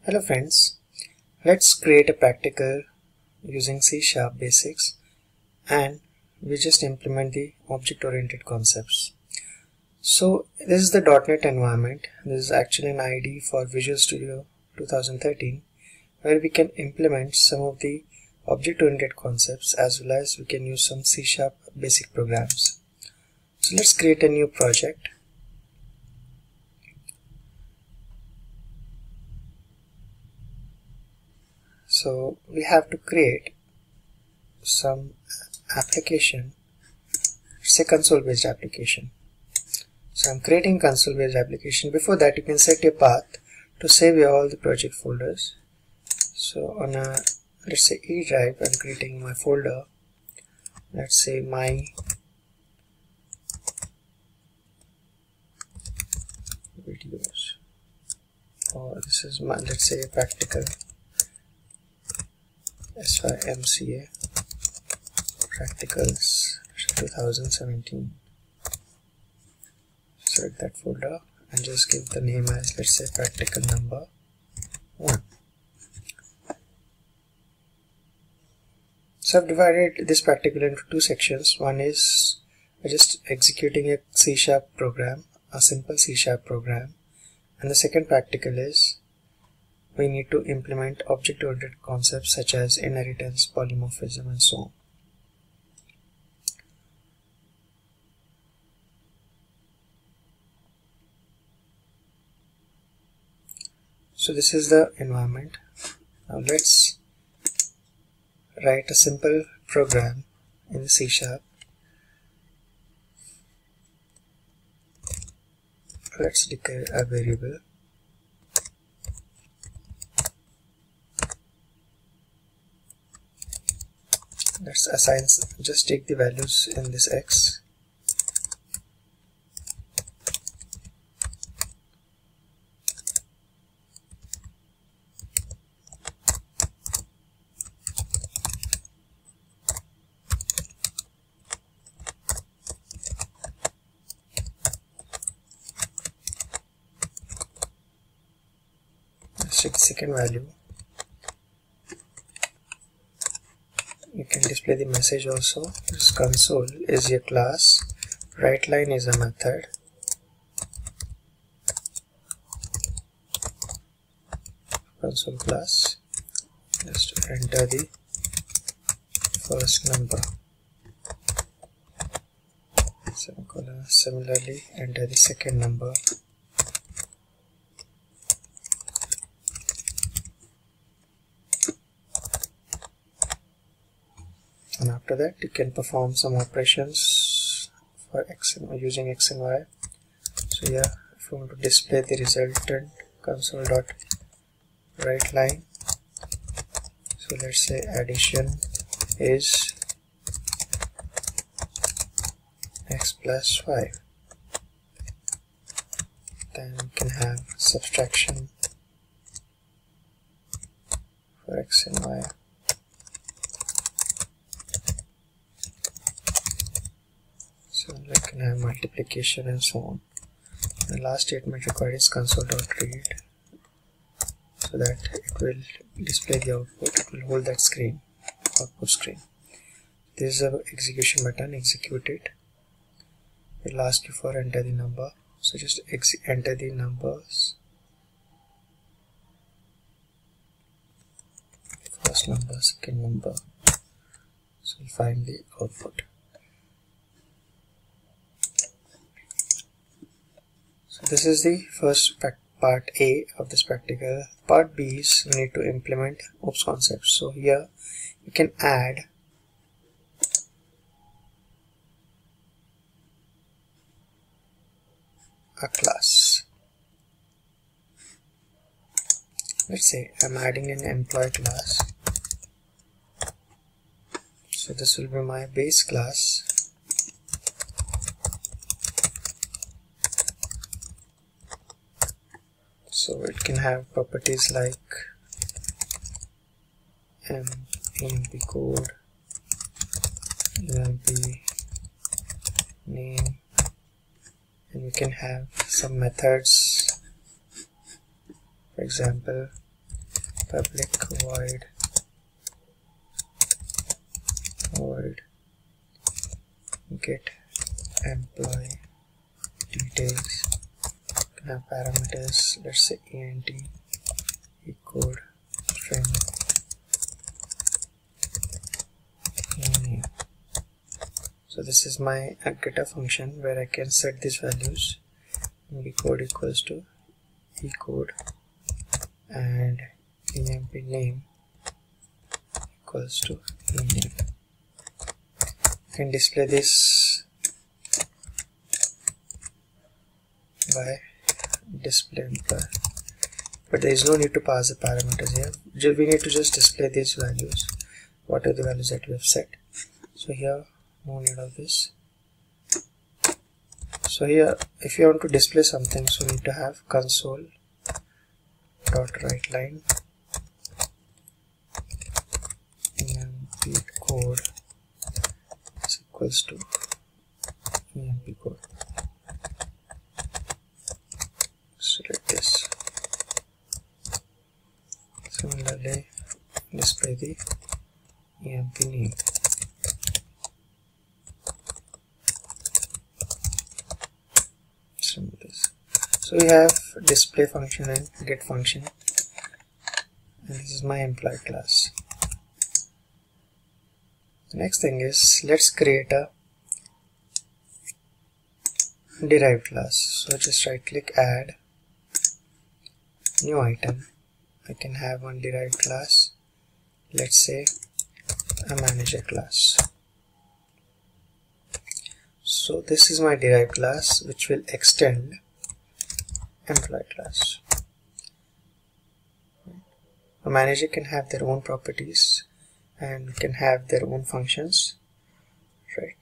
Hello friends, let's create a practical using C# basics and we just implement the object-oriented concepts. So this is the .NET environment. This is actually an IDE for Visual Studio 2013 where we can implement some of the object-oriented concepts as well as we can use some C# basic programs. So let's create a new project. So we have to create some application. It's a console based application. So I'm creating console based application. Before that, you can set a path to save all the project folders. So on a, let's say E drive, I'm creating my folder. Let's say my videos, or this is my, let's say, practical SYMCA practicals 2017. Select that folder and just give the name as, let's say, practical number 1. So I've divided this practical into two sections. One is just executing a C# program, a simple C# program, and the second practical is we need to implement object-oriented concepts such as inheritance, polymorphism, and so on. So this is the environment. Now let's write a simple program in the C#. Let's declare a variable. Let's assign, just take the values in this X. Let's take the second value. You can display the message also. This console is your class, WriteLine is a method, console class. Just enter the first number, semicolon. Similarly, enter the second number. And after that, you can perform some operations for X and using X and Y. So here, if you want to display the resultant console.WriteLine, so let's say addition is X plus 5. Then you can have subtraction for X and Y. So we can have multiplication and so on. The last statement required is console.read, so that it will display the output. It will hold that screen, output screen. This is a execution button. Execute it. It will ask you for enter the number. So just enter the numbers. First number, second number. So we'll find the output. So this is the first part A of this practical. Part B is we need to implement OOPS concepts. So here you can add a class. Let's say I'm adding an employee class. So this will be my base class. So it can have properties like emp code, emp name, and you can have some methods. For example, public void get employee details. Can have parameters, let's say int eCode string name. So this is my getter function where I can set these values. eCode equals to eCode and emp name equals to ename. I can display this by display employee, but there is no need to pass the parameters here. We need to just display these values, what are the values that we have set. So here no need of this. So here if you want to display something, so you need to have console dot write line emp code is equals to emp code. Select this. Similarly display the emp name. So we have display function and get function, and this is my employee class. The next thing is, let's create a derived class. So just right click, add new item. I can have one derived class, let's say a manager class. So this is my derived class which will extend employee class. A manager can have their own properties and can have their own functions, right?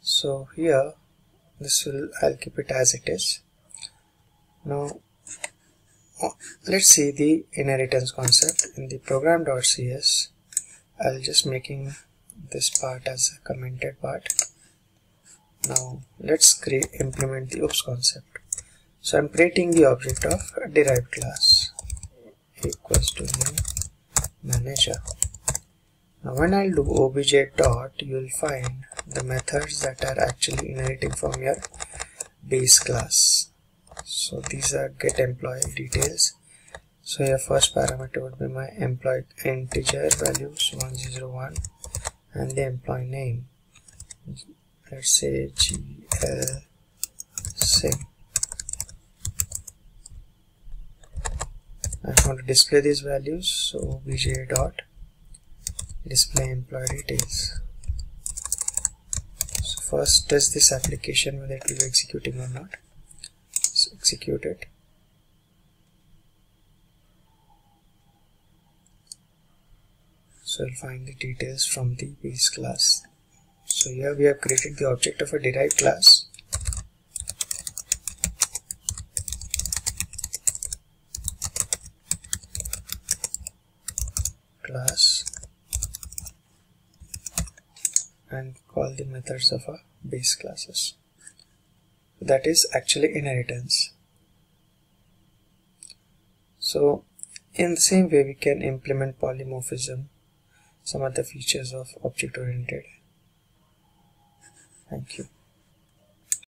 So here I'll keep it as it is. Now let's see the inheritance concept in the program.cs. I'll just making this part as a commented part. Now let's implement the oops concept. So I'm creating the object of a derived class equals to new manager. Now when I'll do obj dot, you will find the methods that are actually inheriting from your base class. So these are get employee details. So your first parameter would be my employee integer values 101 and the employee name, let's say GL sim. I want to display these values, so obj dot display employee details. So first test this application whether it will be executing or not. So execute it. So you'll find the details from the base class. So here we have created the object of a derived class. And call the methods of our base classes. That is actually inheritance. So in the same way we can implement polymorphism, some other features of object oriented. Thank you.